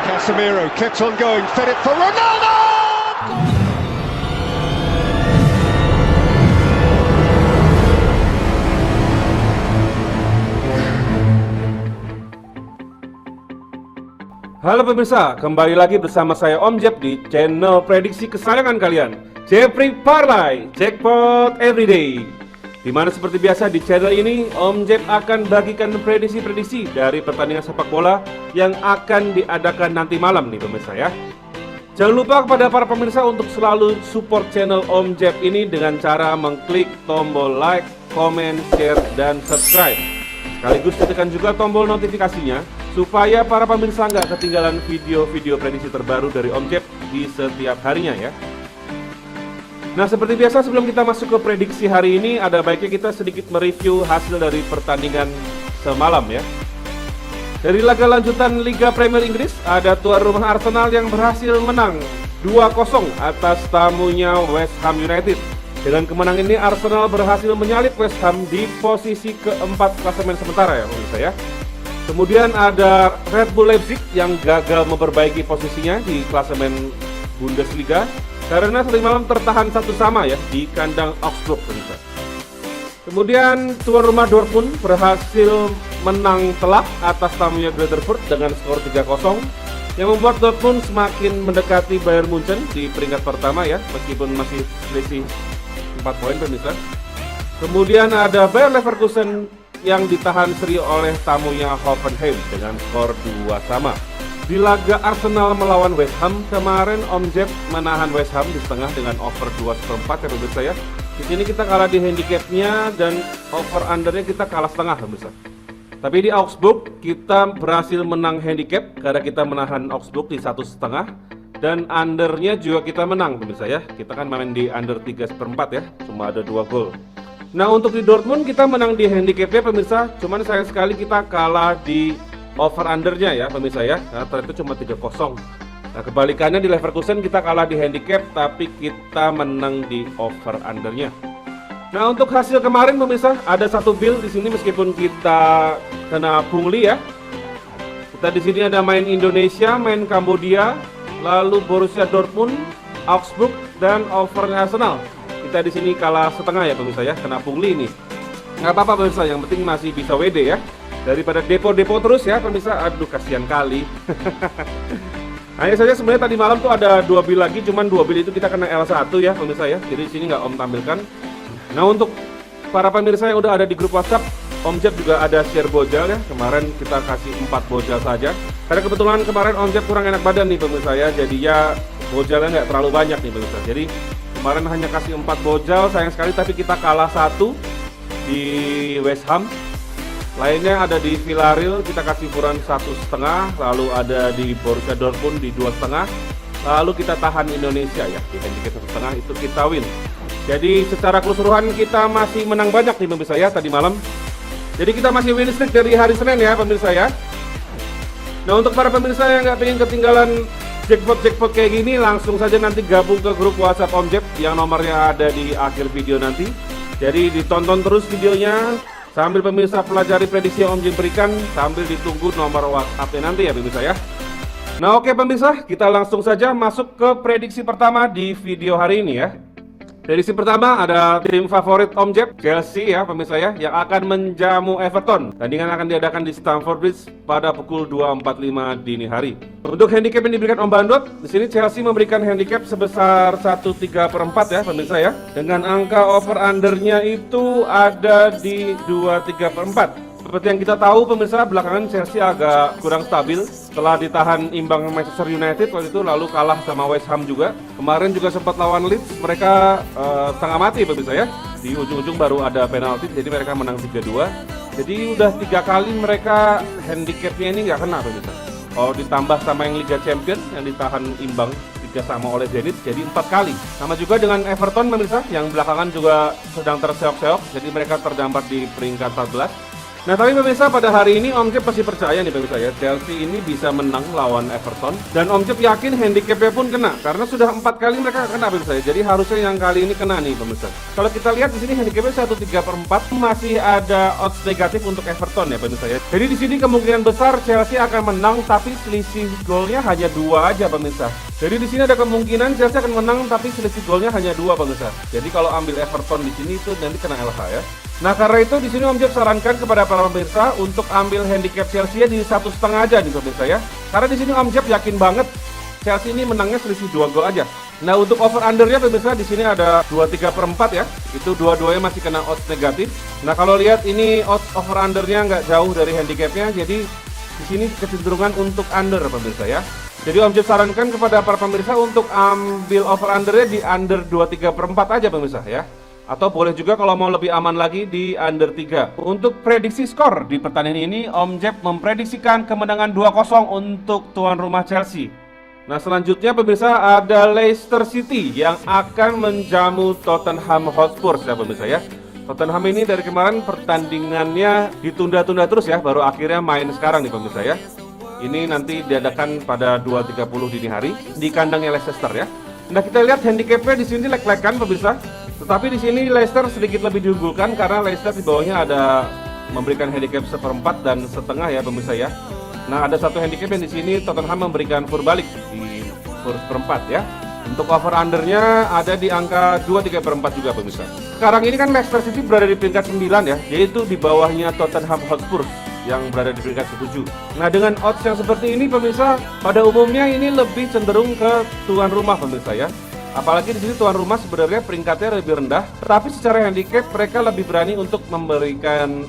Casemiro kept on going, fed it for Ronaldo! Halo pemirsa, kembali lagi bersama saya Om Jeb di channel prediksi kesayangan kalian, Jeffrey Parlay Jackpot Everyday. Dimana seperti biasa di channel ini Om Jeb akan bagikan prediksi-prediksi dari pertandingan sepak bola yang akan diadakan nanti malam nih pemirsa ya. Jangan lupa kepada para pemirsa untuk selalu support channel Om Jeb ini dengan cara mengklik tombol like, comment, share, dan subscribe. Sekaligus tekan juga tombol notifikasinya supaya para pemirsa nggak ketinggalan video-video prediksi terbaru dari Om Jeb di setiap harinya ya. Nah seperti biasa sebelum kita masuk ke prediksi hari ini, ada baiknya kita sedikit mereview hasil dari pertandingan semalam ya. Dari laga lanjutan Liga Premier Inggris, ada tuan rumah Arsenal yang berhasil menang 2-0 atas tamunya West Ham United. Dengan kemenangan ini Arsenal berhasil menyalip West Ham di posisi keempat klasemen sementara ya pemirsa ya. Kemudian ada Red Bull Leipzig yang gagal memperbaiki posisinya di klasemen Bundesliga karena tadi malam tertahan 1-1 ya di kandang Augsburg pemirsa. Kemudian tuan rumah Dortmund berhasil menang telak atas tamunya Greuther Fürth dengan skor 3-0 yang membuat Dortmund semakin mendekati Bayern Munchen di peringkat pertama ya meskipun masih selisih 4 poin pemirsa. Kemudian ada Bayer Leverkusen yang ditahan seri oleh tamunya Hoffenheim dengan skor 2-2. Di laga Arsenal melawan West Ham kemarin Om Jeb menahan West Ham di setengah dengan over 2/4 ya pemirsa ya. Di sini kita kalah di handicapnya dan over undernya kita kalah setengah pemirsa. Tapi di Augsburg kita berhasil menang handicap karena kita menahan Augsburg di 1,5 dan undernya juga kita menang pemirsa ya. Kita kan main di under 3/4 ya, cuma ada 2 gol. Nah untuk di Dortmund kita menang di handicapnya pemirsa, cuman sayang sekali kita kalah di over undernya ya pemirsa ya, karena ternyata cuma 3-0. Nah kebalikannya di Leverkusen kita kalah di handicap tapi kita menang di over undernya. Nah untuk hasil kemarin pemirsa ada satu build di sini meskipun kita kena pungli ya. Kita di sini ada main Indonesia, main Kambodia, lalu Borussia Dortmund, Augsburg dan overnya Arsenal. Kita di sini kalah setengah ya pemirsa ya, kena pungli ini. Nggak apa-apa pemirsa, yang penting masih bisa WD ya. Daripada depo-depo terus ya pemirsa, aduh kasihan kali. Hanya saja sebenarnya tadi malam tuh ada 2 bil lagi, cuman 2 bil itu kita kena L1 ya pemirsa ya. Jadi di sini nggak Om tampilkan. Nah untuk para pemirsa yang udah ada di grup WhatsApp, Om Jeb juga ada share bojal ya. Kemarin kita kasih 4 bojal saja. Karena kebetulan kemarin Om Jeb kurang enak badan nih pemirsa ya, jadinya bojalnya nggak terlalu banyak nih pemirsa. Jadi kemarin hanya kasih 4 bojal, sayang sekali tapi kita kalah 1 di West Ham. Lainnya ada di Villarreal kita kasih ukuran 1,5, lalu ada di Borussia Dortmund di 2,5, lalu kita tahan Indonesia ya di handicap 1,5 itu kita win. Jadi secara keseluruhan kita masih menang banyak nih pemirsa ya tadi malam. Jadi kita masih win streak dari hari Senin ya pemirsa ya. Nah untuk para pemirsa yang nggak pengen ketinggalan jackpot kayak gini, langsung saja nanti gabung ke grup WhatsApp Om Jeb yang nomornya ada di akhir video nanti. Jadi ditonton terus videonya sambil pemirsa pelajari prediksi yang Om Jeb berikan sambil ditunggu nomor WhatsApp-nya nanti ya pemirsa ya. Nah oke pemirsa, kita langsung saja masuk ke prediksi pertama di video hari ini ya. Prediksi pertama ada tim favorit Om Jeb, Chelsea ya pemirsa ya, yang akan menjamu Everton. Tandingan akan diadakan di Stamford Bridge pada pukul 2.45 dini hari. Untuk handicap yang diberikan Om Bandot, di sini Chelsea memberikan handicap sebesar 1/3/4 ya pemirsa ya. Dengan angka over undernya itu ada di 2/3/4. Seperti yang kita tahu pemirsa, belakangan Chelsea agak kurang stabil setelah ditahan imbang Manchester United waktu itu, lalu kalah sama West Ham juga. Kemarin juga sempat lawan Leeds, mereka setengah mati pemirsa ya. Di ujung-ujung baru ada penalti, jadi mereka menang 3-2. Jadi udah 3 kali mereka handicapnya ini nggak kena pemirsa. Kalau ditambah sama yang Liga Champions yang ditahan imbang 3-3 oleh Zenit, jadi 4 kali. Sama juga dengan Everton pemirsa, yang belakangan juga sedang terseok-seok, jadi mereka terdampar di peringkat 14. Nah tapi pemirsa, pada hari ini Om Jeb masih percaya nih pemirsa ya, Chelsea ini bisa menang lawan Everton. Dan Om Jeb yakin handicapnya pun kena, karena sudah 4 kali mereka kena pemirsa ya. Jadi harusnya yang kali ini kena nih pemirsa. Kalau kita lihat di sini handicapnya 1,3/4, masih ada odds negatif untuk Everton ya pemirsa ya. Jadi di sini kemungkinan besar Chelsea akan menang, tapi selisih golnya hanya 2 aja pemirsa. Jadi di sini ada kemungkinan Chelsea akan menang, tapi selisih golnya hanya 2 pemirsa. Jadi kalau ambil Everton di sini itu nanti kena LH ya. Nah karena itu di sini Om Jeb sarankan kepada para pemirsa untuk ambil handicap Chelsea di 1,5 aja nih pemirsa ya. Karena di sini Om Jeb yakin banget Chelsea ini menangnya selisih 2 gol aja. Nah untuk over undernya pemirsa di sini ada 2,3/4 ya. Itu dua-duanya masih kena odds negatif. Nah kalau lihat ini odds over undernya nggak jauh dari handicapnya, jadi di sini kecenderungan untuk under pemirsa ya. Jadi Om Jeb sarankan kepada para pemirsa untuk ambil over undernya di under 2,3/4 aja pemirsa ya. Atau boleh juga kalau mau lebih aman lagi di under 3. Untuk prediksi skor di pertandingan ini, Om Jeb memprediksikan kemenangan 2-0 untuk tuan rumah Chelsea. Nah selanjutnya pemirsa ada Leicester City yang akan menjamu Tottenham Hotspur ya pemirsa ya. Tottenham ini dari kemarin pertandingannya ditunda-tunda terus ya, baru akhirnya main sekarang nih pemirsa ya. Ini nanti diadakan pada 2.30 dini hari di kandangnya Leicester ya. Nah kita lihat handicapnya di sini lek-lekan pemirsa. Tetapi di sini Leicester sedikit lebih diunggulkan karena Leicester di bawahnya ada memberikan handicap 1/4 dan setengah ya pemirsa ya. Nah ada satu handicap yang di sini Tottenham memberikan fur balik di fur 1/4 ya. Untuk over undernya ada di angka 2,3/4 juga pemirsa. Sekarang ini kan Leicester City berada di peringkat 9 ya, yaitu di bawahnya Tottenham Hotspur yang berada di peringkat 7. Nah dengan odds yang seperti ini pemirsa, pada umumnya ini lebih cenderung ke tuan rumah pemirsa ya. Apalagi di sini tuan rumah sebenarnya peringkatnya lebih rendah, tetapi secara handicap mereka lebih berani untuk memberikan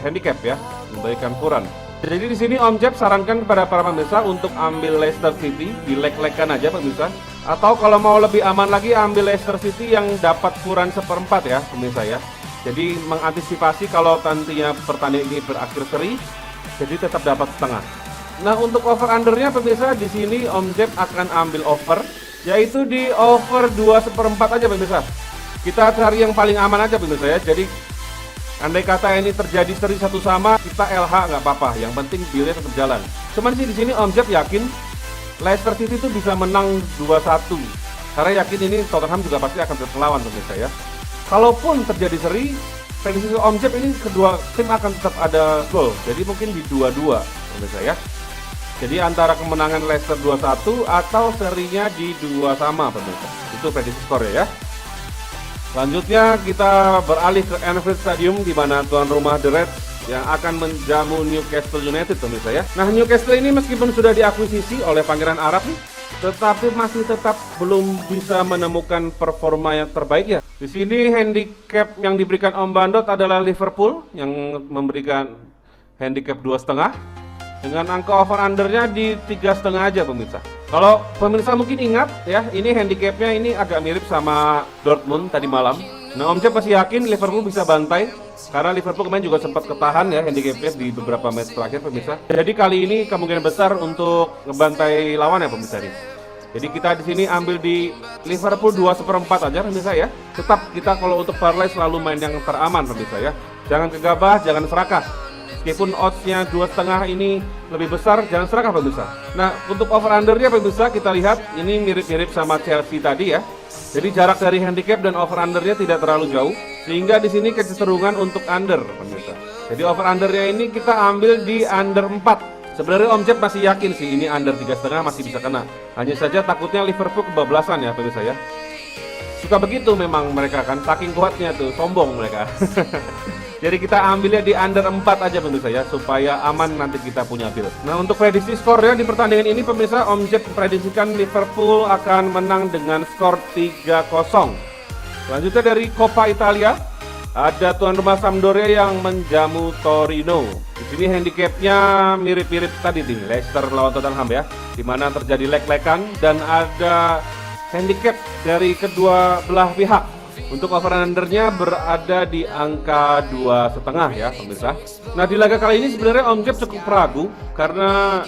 handicap ya, memberikan furan. Jadi di sini Om Jeb sarankan kepada para pemirsa untuk ambil Leicester City, dilek-lekkan aja pemirsa. Atau kalau mau lebih aman lagi ambil Leicester City yang dapat furan 1/4 ya pemirsa ya. Jadi mengantisipasi kalau nantinya pertandingan ini berakhir seri, jadi tetap dapat setengah. Nah untuk over undernya pemirsa di sini Om Jeb akan ambil over, yaitu di over 2,1/4 aja pemirsa. Kita cari yang paling aman aja pemirsa ya. Jadi andai kata ini terjadi seri 1 sama, kita LH nggak apa-apa. Yang penting dealnya tetap jalan. Cuman sih di sini Om Jeb yakin Leicester City itu bisa menang 2-1. Karena yakin ini Tottenham juga pasti akan tetap melawan pemirsa ya. Kalaupun terjadi seri, prediksi Om Jeb ini kedua tim akan tetap ada gol. Jadi mungkin di 2-2 pemirsa ya. Jadi antara kemenangan Leicester 2-1 atau serinya di 2 sama pemirsa. Itu prediksi skor ya. Selanjutnya kita beralih ke Anfield Stadium di mana tuan rumah The Reds yang akan menjamu Newcastle United pemirsa ya. Nah Newcastle ini meskipun sudah diakuisisi oleh Pangeran Arab nih, tetapi masih tetap belum bisa menemukan performa yang terbaik ya. Di sini handicap yang diberikan Om Bandot adalah Liverpool yang memberikan handicap 2,5. Dengan angka over undernya di 3,5 aja pemirsa. Kalau pemirsa mungkin ingat ya, ini handicapnya ini agak mirip sama Dortmund tadi malam. Nah Om Jeb masih yakin Liverpool bisa bantai, karena Liverpool kemarin juga sempat ketahan ya handicapnya di beberapa match terakhir pemirsa. Jadi kali ini kemungkinan besar untuk ngebantai lawan ya pemirsa ini. Jadi kita di sini ambil di Liverpool 2,1/4 aja pemirsa ya. Tetap kita kalau untuk parlay selalu main yang teraman pemirsa ya. Jangan gegabah, jangan serakah. Meskipun oddsnya 2,5 ini lebih besar, jangan serakah pemirsa. Nah untuk over undernya pemirsa kita lihat ini mirip-mirip sama Chelsea tadi ya. Jadi jarak dari handicap dan over undernya tidak terlalu jauh, sehingga di sini kecenderungan untuk under pemirsa. Jadi over undernya ini kita ambil di under 4. Sebenarnya Om Jeb masih yakin sih ini under 3,5 masih bisa kena. Hanya saja takutnya Liverpool kebablasan ya pemirsa ya. Suka begitu memang mereka kan, saking kuatnya tuh, sombong mereka. Jadi kita ambilnya di under 4 aja pemirsa ya, supaya aman nanti kita punya bil. Nah untuk prediksi skornya di pertandingan ini pemirsa, Om Jeb prediksikan Liverpool akan menang dengan skor 3-0. Selanjutnya dari Coppa Italia, ada tuan rumah Sampdoria yang menjamu Torino. Di sini handicapnya mirip-mirip tadi nih, Leicester lawan Tottenham ya, di mana terjadi leg-legan dan ada handicap dari kedua belah pihak. Untuk over undernya berada di angka 2,5 ya pemirsa. Nah di laga kali ini sebenarnya Om Jeb cukup ragu karena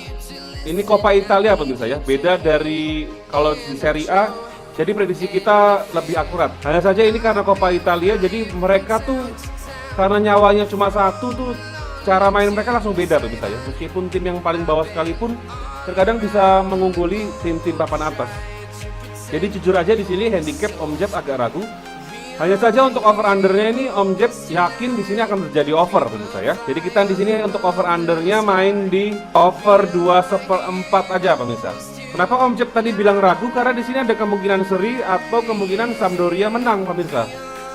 ini Coppa Italia pemirsa ya. Beda dari kalau di Serie A, jadi prediksi kita lebih akurat. Hanya saja ini karena Coppa Italia, jadi mereka tuh karena nyawanya cuma satu tuh cara main mereka langsung beda pemirsa ya. Meskipun tim yang paling bawah sekalipun terkadang bisa mengungguli tim-tim papan atas. Jadi jujur aja di sini handicap Om Jeb agak ragu. Hanya saja untuk over undernya ini Om Jeb yakin di sini akan terjadi over pemirsa ya. Jadi kita di sini untuk over undernya main di over 2/4 aja pemirsa. Kenapa Om Jeb tadi bilang ragu? Karena di sini ada kemungkinan seri atau kemungkinan Sampdoria menang pemirsa.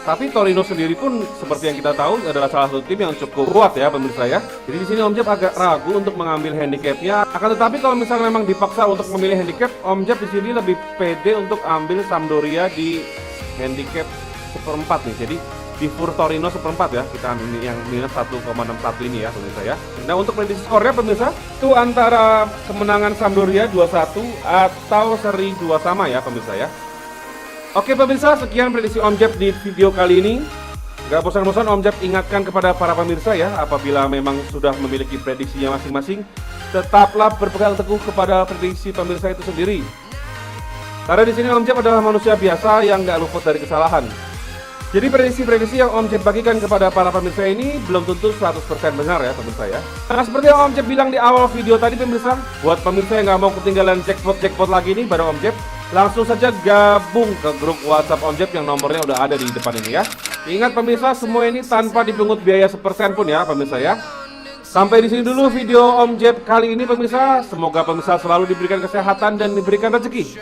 Tapi Torino sendiri pun seperti yang kita tahu adalah salah satu tim yang cukup kuat ya pemirsa ya. Jadi di sini Om Jeb agak ragu untuk mengambil handicapnya. Akan tetapi kalau misalnya memang dipaksa untuk memilih handicap, Om Jeb di sini lebih pede untuk ambil Sampdoria di handicap 1/4 nih. Jadi di Fur Torino 1/4 ya. Kita ambil yang minus 1,61 ini ya pemirsa ya. Nah untuk prediksi skornya pemirsa itu antara kemenangan Sampdoria 2-1 atau seri 2 sama ya pemirsa ya. Oke pemirsa, sekian prediksi Om Jeb di video kali ini. Gak bosan-bosan Om Jeb ingatkan kepada para pemirsa ya, apabila memang sudah memiliki prediksinya masing-masing, tetaplah berpegang teguh kepada prediksi pemirsa itu sendiri. Karena di sini Om Jeb adalah manusia biasa yang gak luput dari kesalahan. Jadi prediksi-prediksi yang Om Jeb bagikan kepada para pemirsa ini belum tentu 100% benar ya pemirsa ya. Nah seperti yang Om Jeb bilang di awal video tadi pemirsa, buat pemirsa yang gak mau ketinggalan jackpot lagi nih bareng Om Jeb, langsung saja gabung ke grup WhatsApp Om Jeb yang nomornya udah ada di depan ini ya. Ingat pemirsa, semua ini tanpa dipungut biaya 1% pun ya pemirsa ya. Sampai di sini dulu video Om Jeb kali ini pemirsa. Semoga pemirsa selalu diberikan kesehatan dan diberikan rezeki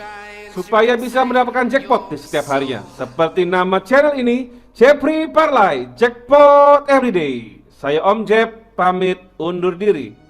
supaya bisa mendapatkan jackpot di setiap harinya. Seperti nama channel ini, Jeffrey Parlay, Jackpot Everyday. Saya Om Jeb pamit undur diri.